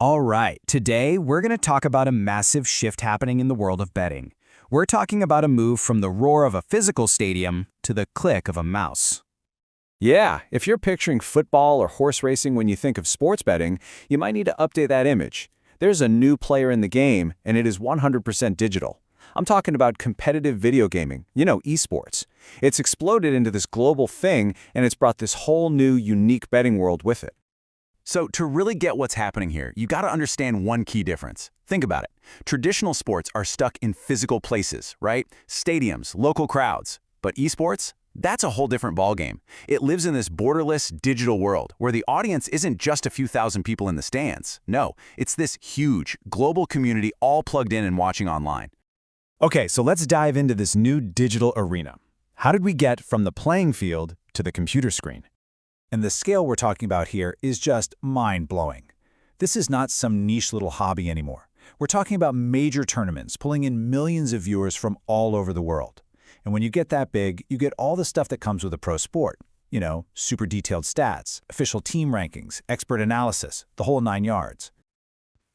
All right, today we're going to talk about a massive shift happening in the world of betting. We're talking about a move from the roar of a physical stadium to the click of a mouse. Yeah, if you're picturing football or horse racing when you think of sports betting, you might need to update that image. There's a new player in the game, and it is 100% digital. I'm talking about competitive video gaming, esports. It's exploded into this global thing, and it's brought this whole new, unique betting world with it. So to really get what's happening here, you gotta understand one key difference. Think about it. Traditional sports are stuck in physical places, right? Stadiums, local crowds. But esports? That's a whole different ballgame. It lives in this borderless digital world where the audience isn't just a few thousand people in the stands. No, it's this huge, global community all plugged in and watching online. Okay, so let's dive into this new digital arena. How did we get from the playing field to the computer screen? And the scale we're talking about here is just mind-blowing. This is not some niche little hobby anymore. We're talking about major tournaments pulling in millions of viewers from all over the world. And when you get that big, you get all the stuff that comes with a pro sport. Super detailed stats, official team rankings, expert analysis, the whole 9 yards.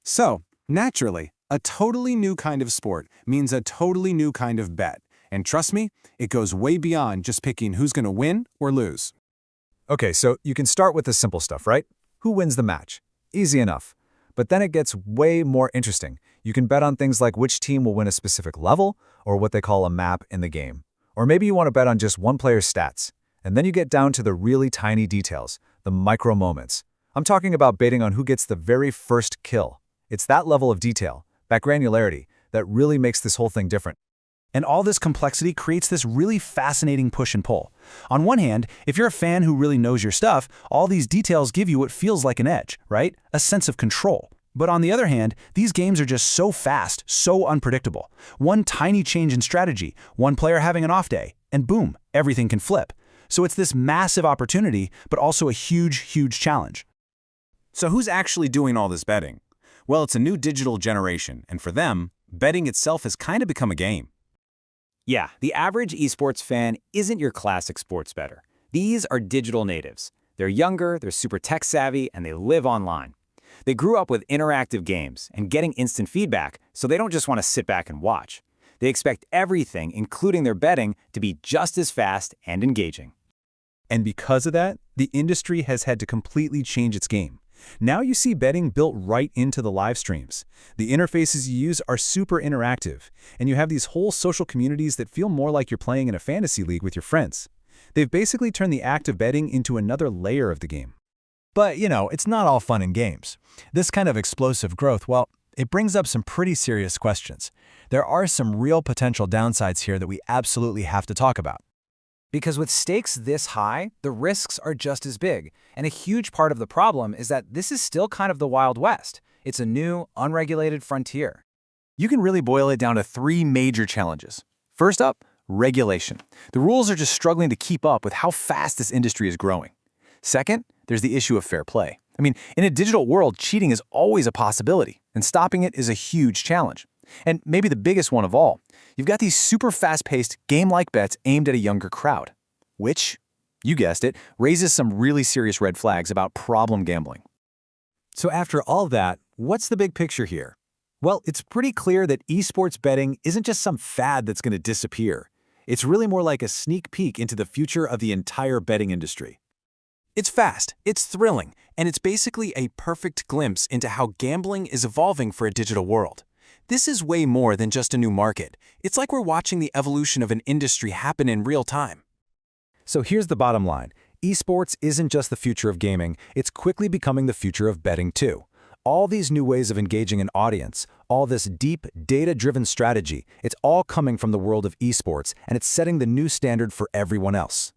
So, naturally, a totally new kind of sport means a totally new kind of bet. And trust me, it goes way beyond just picking who's going to win or lose. Okay, so you can start with the simple stuff, right? Who wins the match? Easy enough. But then it gets way more interesting. You can bet on things like which team will win a specific level, or what they call a map in the game. Or maybe you want to bet on just one player's stats. And then you get down to the really tiny details, the micro moments. I'm talking about betting on who gets the very first kill. It's that level of detail, that granularity, that really makes this whole thing different. And all this complexity creates this really fascinating push and pull. On one hand, if you're a fan who really knows your stuff, all these details give you what feels like an edge, right? A sense of control. But on the other hand, these games are just so fast, so unpredictable. One tiny change in strategy, one player having an off day, and boom, everything can flip. So it's this massive opportunity, but also a huge, huge challenge. So who's actually doing all this betting? Well, it's a new digital generation, and for them, betting itself has kind of become a game. Yeah, the average esports fan isn't your classic sports bettor. These are digital natives. They're younger, they're super tech savvy, and they live online. They grew up with interactive games and getting instant feedback, so they don't just want to sit back and watch. They expect everything, including their betting, to be just as fast and engaging. And because of that, the industry has had to completely change its game. Now you see betting built right into the live streams. The interfaces you use are super interactive, and you have these whole social communities that feel more like you're playing in a fantasy league with your friends. They've basically turned the act of betting into another layer of the game. But, it's not all fun and games. This kind of explosive growth, well, it brings up some pretty serious questions. There are some real potential downsides here that we absolutely have to talk about. Because with stakes this high, the risks are just as big. And a huge part of the problem is that this is still kind of the Wild West. It's a new, unregulated frontier. You can really boil it down to 3 major challenges. First up, regulation. The rules are just struggling to keep up with how fast this industry is growing. Second, there's the issue of fair play. In a digital world, cheating is always a possibility, and stopping it is a huge challenge. And maybe the biggest one of all, you've got these super fast-paced, game-like bets aimed at a younger crowd, which, you guessed it, raises some really serious red flags about problem gambling. So after all that, what's the big picture here? Well, it's pretty clear that esports betting isn't just some fad that's going to disappear. It's really more like a sneak peek into the future of the entire betting industry. It's fast, it's thrilling, and it's basically a perfect glimpse into how gambling is evolving for a digital world. This is way more than just a new market. It's like we're watching the evolution of an industry happen in real time. So here's the bottom line. Esports isn't just the future of gaming, it's quickly becoming the future of betting too. All these new ways of engaging an audience, all this deep, data-driven strategy, it's all coming from the world of esports, and it's setting the new standard for everyone else.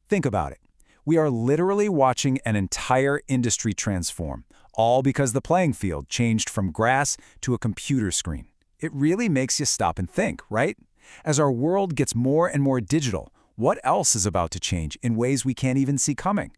Think about it. We are literally watching an entire industry transform, all because the playing field changed from grass to a computer screen. It really makes you stop and think, right? As our world gets more and more digital, what else is about to change in ways we can't even see coming?